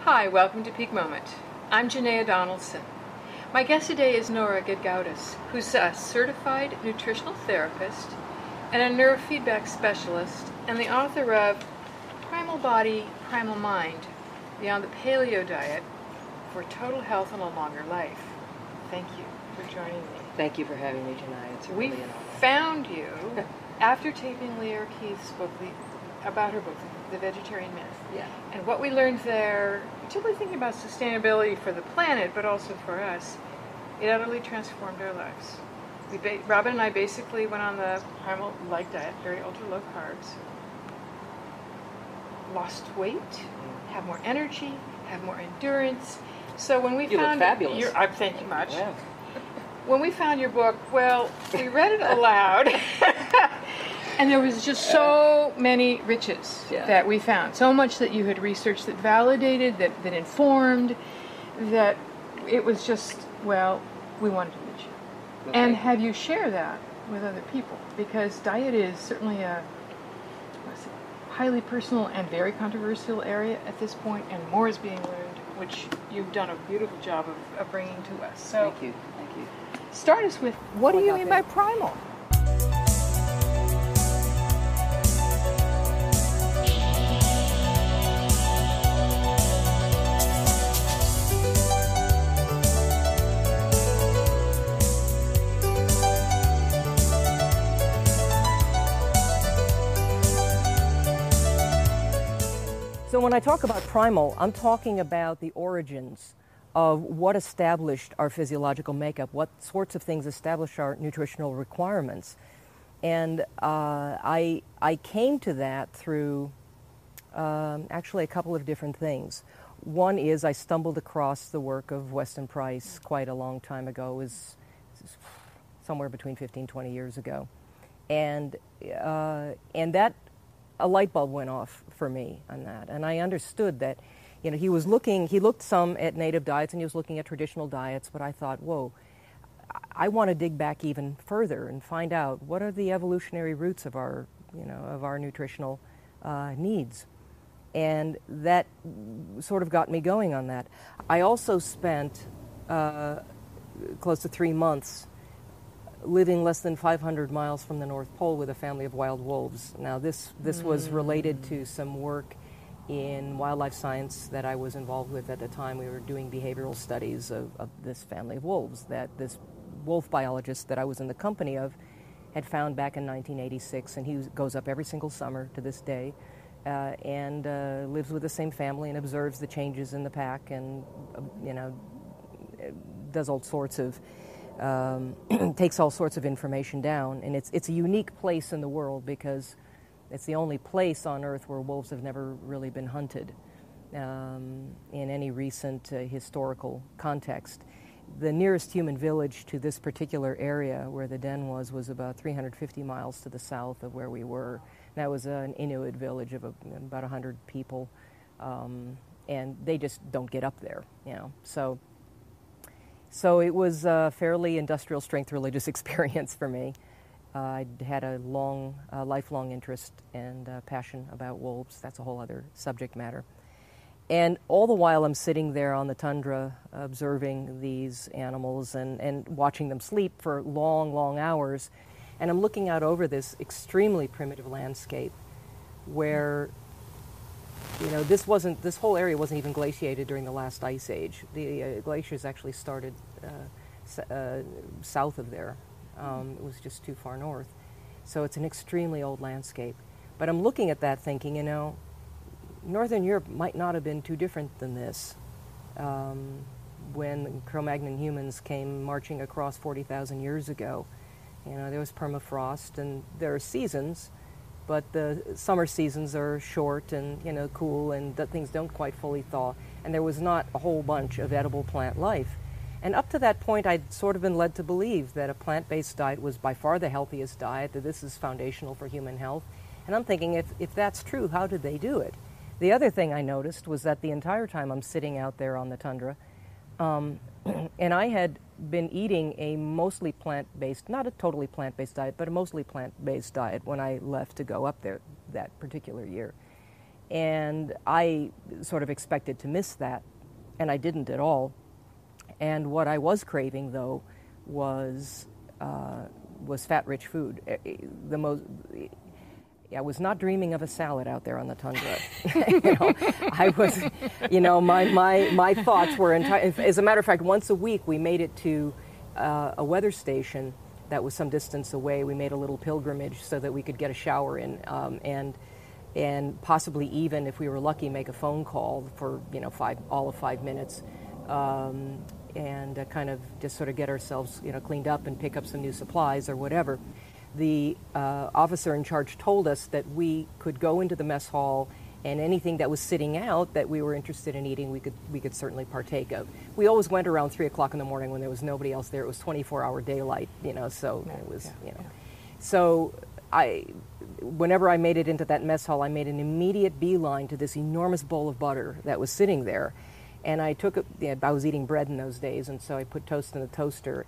Hi, welcome to Peak Moment. I'm Janaea Donaldson. My guest today is Nora Gedgaudas, who's a certified nutritional therapist and a neurofeedback specialist and the author of Primal Body, Primal Mind, Beyond the Paleo Diet for Total Health and a Longer Life. Thank you for joining me. Thank you for having me, Janaea. It's really an honor. We found you after taping Leah O'Keefe's book, about her book, The Vegetarian Myth. Yeah. And what we learned there, particularly thinking about sustainability for the planet, but also for us, it utterly transformed our lives. Robin and I basically went on the primal-like diet, very ultra-low carbs, lost weight, have more energy, have more endurance. So when we You found look fabulous. Thank you much. Yeah. When we found your book, well, we read it aloud. And there was just so many riches that we found. So much that you had researched that validated, that informed, that it was just, well, we wanted to reach you. Okay. And have you share that with other people? Because diet is certainly a highly personal and very controversial area at this point, and more is being learned, which you've done a beautiful job of bringing to us. So Thank you. Start us with, what do you mean by primal? So when I talk about primal, I'm talking about the origins of what established our physiological makeup, what sorts of things established our nutritional requirements. And I came to that through actually a couple of different things. One is I stumbled across the work of Weston Price quite a long time ago. It was somewhere between 15, 20 years ago. And that a light bulb went off for me on that. And I understood that, he looked some at native diets and he was looking at traditional diets, but I thought, whoa, I want to dig back even further and find out what are the evolutionary roots of our nutritional needs. And that sort of got me going on that. I also spent close to 3 months living less than 500 miles from the North Pole with a family of wild wolves. Now, this was related to some work in wildlife science that I was involved with at the time. We were doing behavioral studies of this family of wolves that this wolf biologist that I was in the company of had found back in 1986, and he goes up every single summer to this day and lives with the same family and observes the changes in the pack and, does all sorts of takes all sorts of information down. And it's a unique place in the world because it's the only place on Earth where wolves have never really been hunted in any recent historical context. The nearest human village to this particular area where the den was about 350 miles to the south of where we were. That was an Inuit village of about 100 people, and they just don't get up there, So it was a fairly industrial strength religious experience for me. I'd had a lifelong interest and passion about wolves. That's a whole other subject matter. And all the while I'm sitting there on the tundra observing these animals and watching them sleep for long, long hours. And I'm looking out over this extremely primitive landscape where, this whole area wasn't even glaciated during the last ice age. The glaciers actually started south of there. It was just too far north. So it's an extremely old landscape. But I'm looking at that thinking, Northern Europe might not have been too different than this when Cro-Magnon humans came marching across 40,000 years ago. There was permafrost and there are seasons, but the summer seasons are short and, cool, and that things don't quite fully thaw. And there was not a whole bunch of edible plant life. And up to that point, I'd sort of been led to believe that a plant-based diet was by far the healthiest diet, that this is foundational for human health. And I'm thinking, if that's true, how did they do it? The other thing I noticed was that the entire time I'm sitting out there on the tundra, and I had been eating a mostly plant-based, not a totally plant-based diet, but a mostly plant-based diet when I left to go up there that particular year. And I sort of expected to miss that, and I didn't at all. And what I was craving, though, was fat-rich food. I was not dreaming of a salad out there on the tundra. I was, my thoughts were as a matter of fact, once a week we made it to a weather station that was some distance away. We made a little pilgrimage so that we could get a shower in, and possibly even, if we were lucky, make a phone call for all of 5 minutes, and kind of just sort of get ourselves cleaned up and pick up some new supplies or whatever. The officer in charge told us that we could go into the mess hall, and anything that was sitting out that we were interested in eating, we could certainly partake of. We always went around 3 o'clock in the morning when there was nobody else there. It was 24-hour daylight, so it was, So whenever I made it into that mess hall, I made an immediate beeline to this enormous bowl of butter that was sitting there. And I took I was eating bread in those days, and so I put toast in the toaster.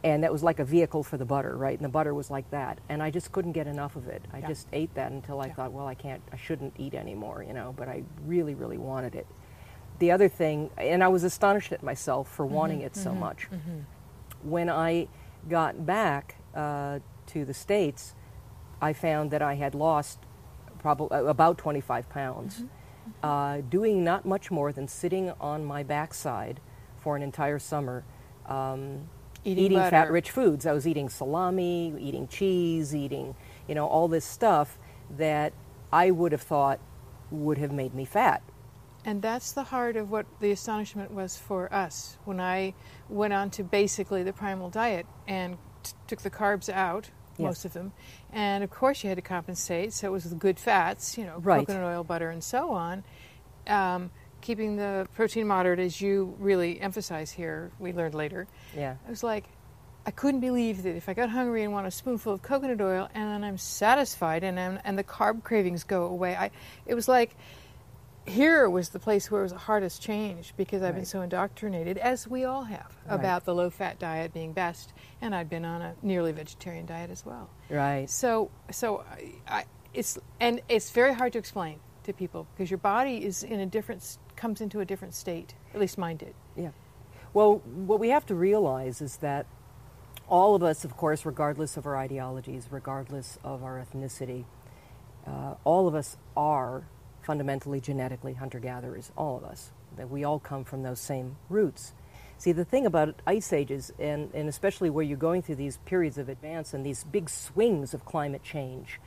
And that was like a vehicle for the butter, right? And the butter was like that. And I just couldn't get enough of it. I just ate that until I thought, well, I shouldn't eat anymore, but I really, really wanted it. The other thing, and I was astonished at myself for wanting it so much. When I got back to the States, I found that I had lost probably about 25 pounds, doing not much more than sitting on my backside for an entire summer, eating fat-rich foods. I was eating salami, eating cheese, eating, all this stuff that I would have thought would have made me fat. And that's the heart of what the astonishment was for us when I went on to basically the primal diet and took the carbs out, most of them. And of course you had to compensate, so it was the good fats, coconut oil, butter, and so on. Keeping the protein moderate, as you really emphasize here, we learned later. I was like, I couldn't believe that if I got hungry and want a spoonful of coconut oil and then I'm satisfied and the carb cravings go away. It was like, here was the place where it was the hardest change, because I've been so indoctrinated, as we all have, about the low-fat diet being best, and I'd been on a nearly vegetarian diet as well. So it's very hard to explain to people, because your body is comes into a different state. At least mine did. Well, what we have to realize is that all of us, of course, regardless of our ideologies, regardless of our ethnicity, all of us are fundamentally genetically hunter-gatherers, all of us. That we all come from those same roots. See, the thing about ice ages, and especially where you're going through these periods of advance and these big swings of climate change,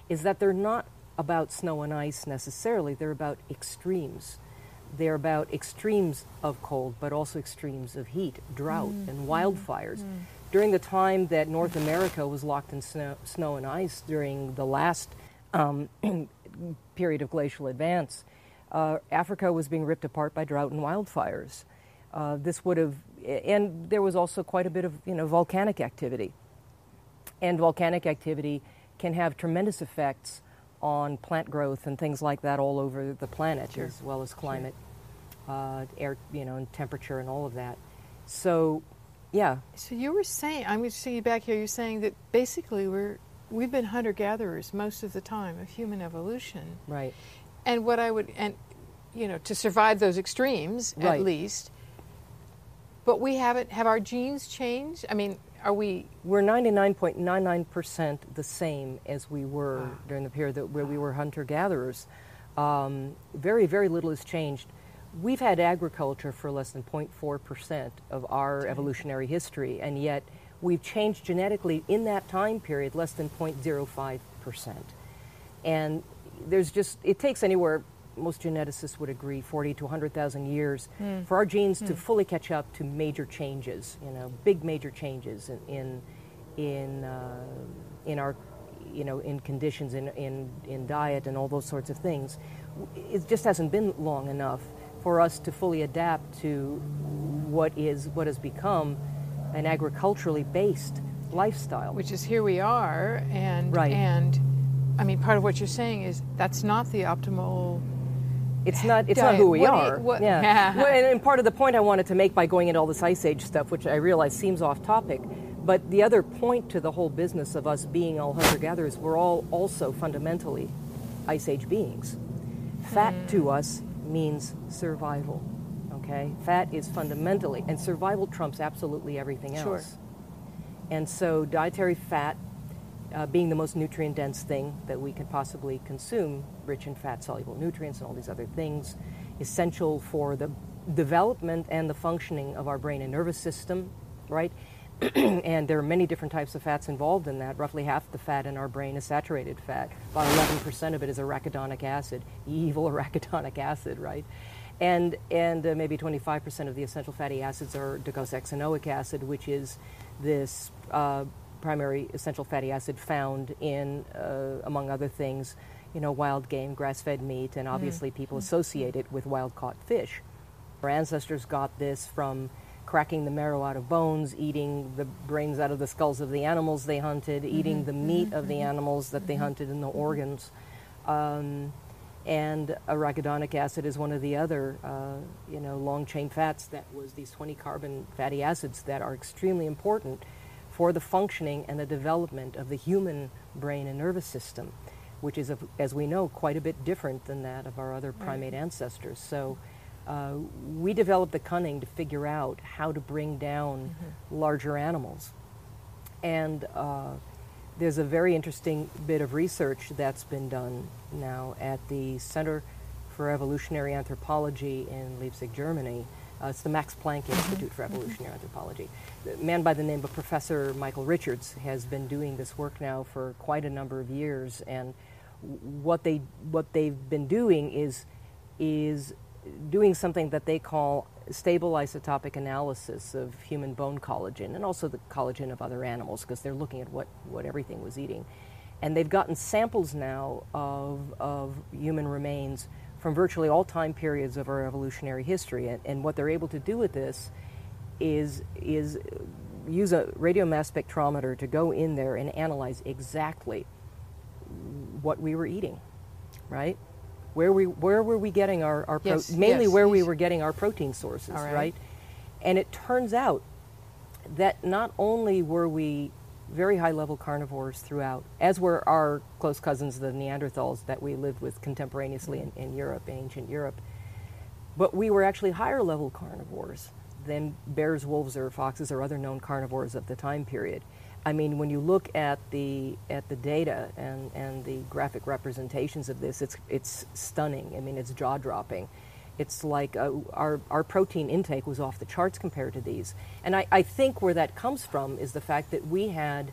is that they're not about snow and ice necessarily, they're about extremes. They're about extremes of cold, but also extremes of heat, drought, and wildfires. During the time that North America was locked in snow and ice during the last period of glacial advance, Africa was being ripped apart by drought and wildfires. And there was also quite a bit of volcanic activity. And volcanic activity can have tremendous effects on plant growth and things like that all over the planet, as well as climate, air, and temperature and all of that. So, So you were saying, I'm going to see you back here, you're saying that basically we've been hunter-gatherers most of the time of human evolution. Right. And to survive those extremes, at least. But we haven't, have our genes changed? I mean, We're 99.99% the same as we were during the period where we were hunter-gatherers. Very, very little has changed. We've had agriculture for less than 0.4% of our evolutionary history, and yet we've changed genetically in that time period less than 0.05%. And it takes anywhere, most geneticists would agree, 40 to 100,000 years for our genes to fully catch up to major changes, big major changes in our, in conditions, in diet and all those sorts of things. It just hasn't been long enough for us to fully adapt to what has become an agriculturally based lifestyle. Which is here we are, and I mean, part of what you're saying is that's not the optimal. It's not who we are. Well, and part of the point I wanted to make by going into all this Ice Age stuff, which I realize seems off topic, but the other point to the whole business of us being all hunter-gatherers, we're all also fundamentally Ice Age beings. Fat to us means survival, okay? Fat is fundamentally, and survival trumps absolutely everything else. Sure. And so dietary fat, being the most nutrient-dense thing that we can possibly consume, rich in fat-soluble nutrients and all these other things, essential for the development and the functioning of our brain and nervous system, right? And there are many different types of fats involved in that. Roughly half the fat in our brain is saturated fat. About 11% of it is arachidonic acid, evil arachidonic acid, right? And maybe 25% of the essential fatty acids are docosahexaenoic acid, which is this primary essential fatty acid found in, among other things, wild game, grass-fed meat, and obviously people associate it with wild-caught fish. Our ancestors got this from cracking the marrow out of bones, eating the brains out of the skulls of the animals they hunted, eating the meat of the animals that they hunted and the organs. And arachidonic acid is one of the other, long-chain fats that was these 20-carbon fatty acids that are extremely important for the functioning and the development of the human brain and nervous system, which is, as we know, quite a bit different than that of our other primate ancestors. So we developed the cunning to figure out how to bring down larger animals. And there's a very interesting bit of research that's been done now at the Center for Evolutionary Anthropology in Leipzig, Germany. It's the Max Planck Institute for Evolutionary Anthropology. A man by the name of Professor Michael Richards has been doing this work now for quite a number of years, and what they've been doing is doing something that they call stable isotopic analysis of human bone collagen and also the collagen of other animals, because they're looking at what everything was eating. And they've gotten samples now of human remains from virtually all time periods of our evolutionary history. And what they're able to do with this is use a radiomass spectrometer to go in there and analyze exactly what we were eating, right? Where were we getting our mainly where we were getting our protein sources, right? And it turns out that not only were we very high-level carnivores throughout, as were our close cousins, the Neanderthals that we lived with contemporaneously in Europe, in ancient Europe, but we were actually higher-level carnivores than bears, wolves, or foxes or other known carnivores of the time period. I mean, when you look at the data and the graphic representations of this, it's stunning. I mean, it's jaw-dropping. It's like our protein intake was off the charts compared to these. And I think where that comes from is the fact that we had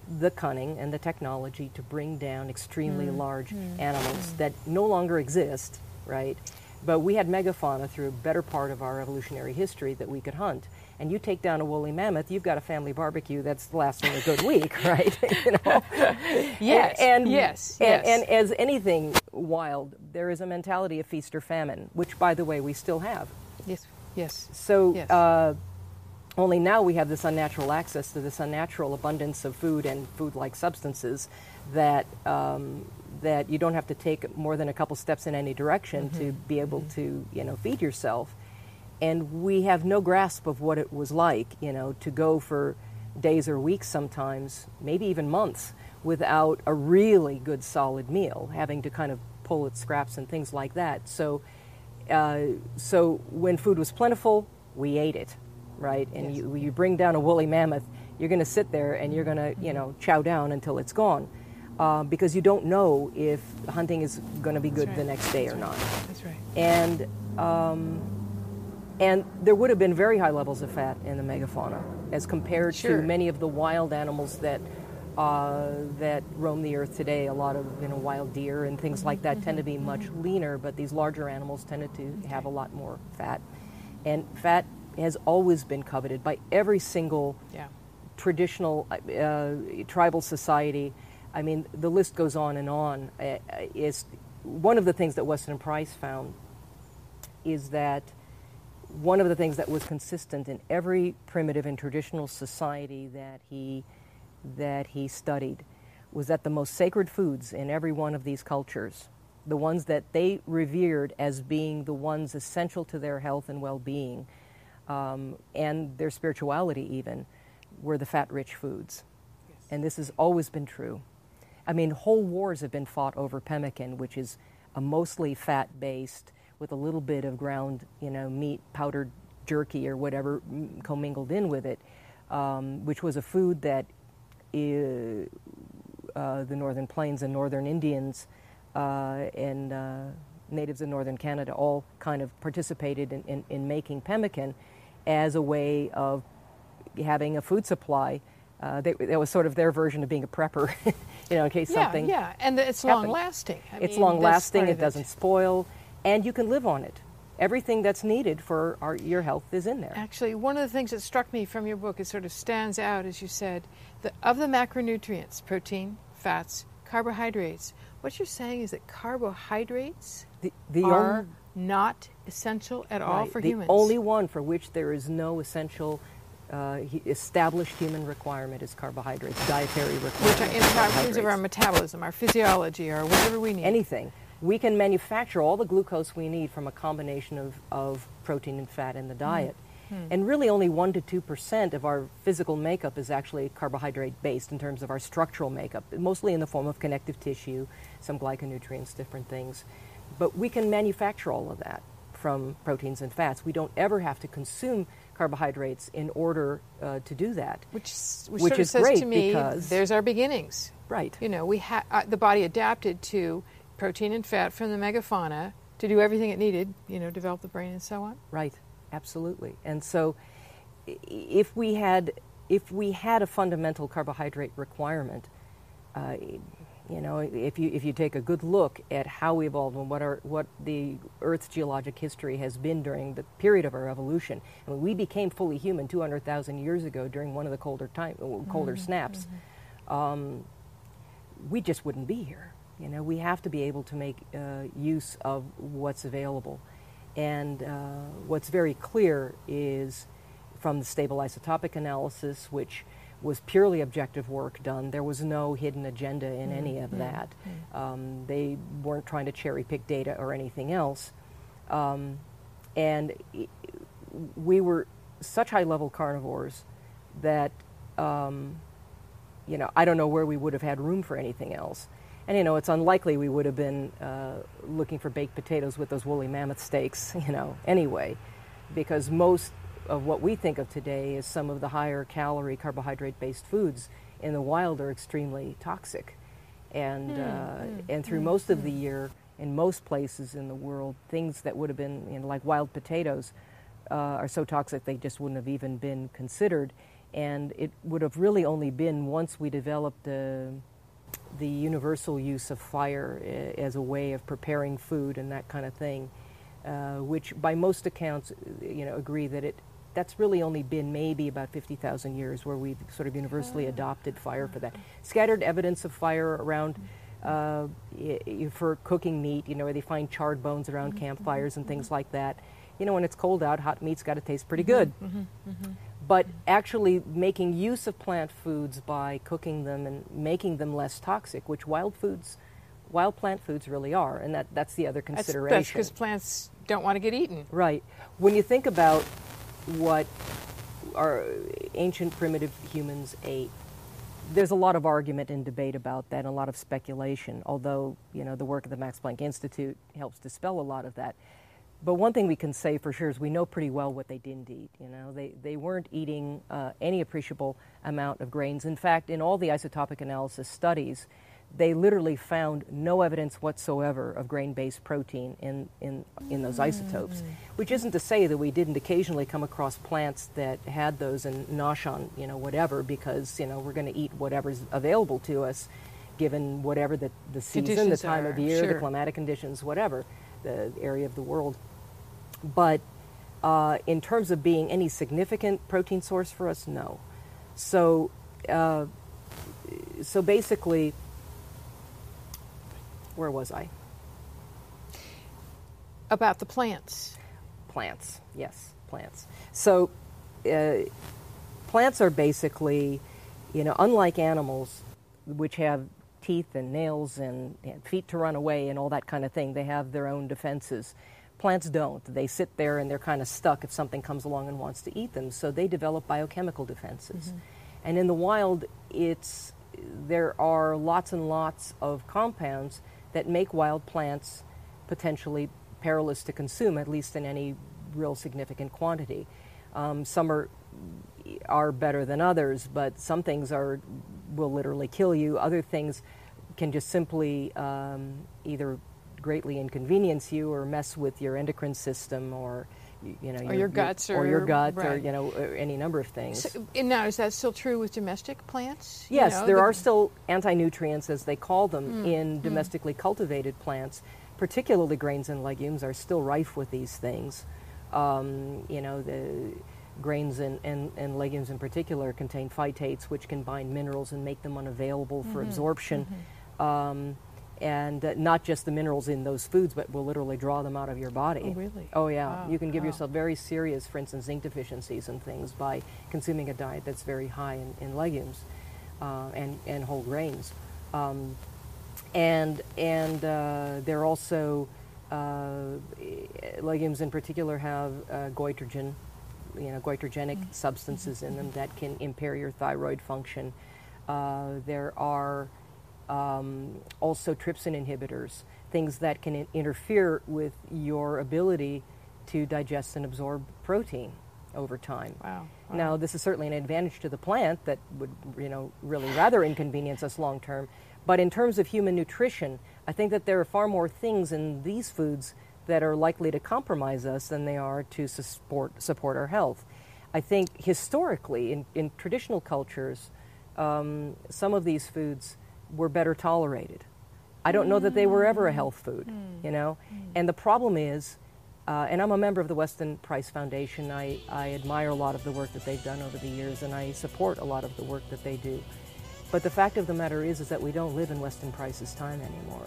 the cunning and the technology to bring down extremely large animals that no longer exist, right? But we had megafauna through a better part of our evolutionary history that we could hunt. And you take down a woolly mammoth, you've got a family barbecue that's lasting a good week, right? Yes, yes. And as anything wild, there is a mentality of feast or famine, which, by the way, we still have. Yes. So only now we have this unnatural access to this unnatural abundance of food and food-like substances that that you don't have to take more than a couple steps in any direction to be able to, feed yourself. And we have no grasp of what it was like, to go for days or weeks sometimes, maybe even months, without a really good solid meal, having to kind of pull at scraps and things like that. So when food was plentiful, we ate it, right? And you bring down a woolly mammoth, you're going to sit there and you're going to, chow down until it's gone. Because you don't know if hunting is going to be good the next day or not. That's right. And there would have been very high levels of fat in the megafauna as compared to many of the wild animals that roam the earth today. A lot of wild deer and things like that tend to be much leaner, but these larger animals tended to have a lot more fat. And fat has always been coveted by every single traditional tribal society. I mean, the list goes on and on. Is one of the things that Weston Price found is that one of the things that was consistent in every primitive and traditional society that he studied was that the most sacred foods in every one of these cultures, the ones that they revered as being the ones essential to their health and well-being, and their spirituality even, were the fat-rich foods. And this has always been true. I mean, whole wars have been fought over pemmican, which is mostly fat-based with a little bit of ground, meat, powdered jerky or whatever commingled in with it, which was a food that the Northern Plains and Northern Indians and natives of Northern Canada all kind of participated in making pemmican as a way of having a food supply. That was sort of their version of being a prepper, in case something. Yeah, and it's long-lasting. It's long-lasting, it doesn't spoil, and you can live on it. Everything that's needed for your health is in there. Actually, one of the things that struck me from your book, it sort of stands out, as you said, of the macronutrients, protein, fats, carbohydrates, what you're saying is that carbohydrates are not essential at all for humans. The only one for which there is no essential established human requirement is carbohydrates, dietary requirements. Which in terms of our metabolism, our physiology, or whatever we need. Anything. We can manufacture all the glucose we need from a combination of protein and fat in the diet. And really only 1 to 2% of our physical makeup is actually carbohydrate-based in terms of our structural makeup, mostly in the form of connective tissue, some glyconutrients, different things. But we can manufacture all of that from proteins and fats. We don't ever have to consume carbohydrates in order to do that. Which sort of says great to me, because there's our beginnings. Right. We the body adapted to protein and fat from the megafauna to do everything it needed, develop the brain and so on. Right, absolutely. And so if we had a fundamental carbohydrate requirement, if you take a good look at how we evolved and what the Earth's geologic history has been during the period of our evolution, we became fully human 200,000 years ago during one of the colder snaps. We just wouldn't be here. We have to be able to make use of what's available. And what's very clear is from the stable isotopic analysis, which was purely objective work done. There was no hidden agenda in any of that. They weren't trying to cherry pick data or anything else. And we were such high-level carnivores that, I don't know where we would have had room for anything else. And, it's unlikely we would have been looking for baked potatoes with those woolly mammoth steaks, anyway, because most of what we think of today is some of the higher calorie carbohydrate-based foods in the wild are extremely toxic. And through most of the year, in most places in the world, things that would have been, like wild potatoes are so toxic they just wouldn't have even been considered. And it would have really only been once we developed the universal use of fire as a way of preparing food and that kind of thing, which by most accounts, agree that that's really only been maybe about 50,000 years where we've sort of universally adopted fire for that. Scattered evidence of fire around for cooking meat, where they find charred bones around campfires and things like that. When it's cold out, hot meat's got to taste pretty good. But actually making use of plant foods by cooking them and making them less toxic, which wild plant foods really are, and that's the other consideration. That's because plants don't want to get eaten. Right. When you think about what our ancient primitive humans ate, there's a lot of argument and debate about that and a lot of speculation, although, the work of the Max Planck Institute helps dispel a lot of that. But one thing we can say for sure is we know pretty well what they didn't eat. They weren't eating any appreciable amount of grains. In fact, in all the isotopic analysis studies, they literally found no evidence whatsoever of grain-based protein in those isotopes, which isn't to say that we didn't occasionally come across plants that had those and nosh on, whatever, because, we're going to eat whatever's available to us, given whatever the season, the time of year, the climatic conditions, whatever, the area of the world. But in terms of being any significant protein source for us, no. So basically, where was I? About the plants. Plants, yes, plants. So plants are basically, unlike animals, which have teeth and nails and feet to run away and all that kind of thing. They have their own defenses. Plants don't. They sit there and they're kind of stuck if something comes along and wants to eat them. So they develop biochemical defenses. And in the wild, there are lots and lots of compounds that make wild plants potentially perilous to consume, at least in any real significant quantity. Some are better than others, but some things will literally kill you. Other things can just simply either greatly inconvenience you or mess with your endocrine system, or your guts, or your gut, right. or any number of things. So, and now, is that still true with domestic plants? Yes, there are still anti-nutrients, as they call them, in domestically cultivated plants. Particularly grains and legumes are still rife with these things. The grains and legumes in particular contain phytates, which can bind minerals and make them unavailable for absorption. And not just the minerals in those foods, but will literally draw them out of your body. Oh, really? Oh, yeah. Wow. You can give yourself very serious, for instance, zinc deficiencies and things by consuming a diet that's very high in legumes and whole grains. And they're also, legumes in particular have goitrogen, goitrogenic substances in them that can impair your thyroid function. There are also trypsin inhibitors, things that can interfere with your ability to digest and absorb protein over time. Wow. Now, this is certainly an advantage to the plant that would, really rather inconvenience us long term. But in terms of human nutrition, I think that there are far more things in these foods that are likely to compromise us than they are to support our health. I think historically, in traditional cultures, some of these foods were better tolerated. I don't know that they were ever a health food, And the problem is, and I'm a member of the Weston Price Foundation. I admire a lot of the work that they've done over the years, and I support a lot of the work that they do. But the fact of the matter is that we don't live in Weston Price's time anymore.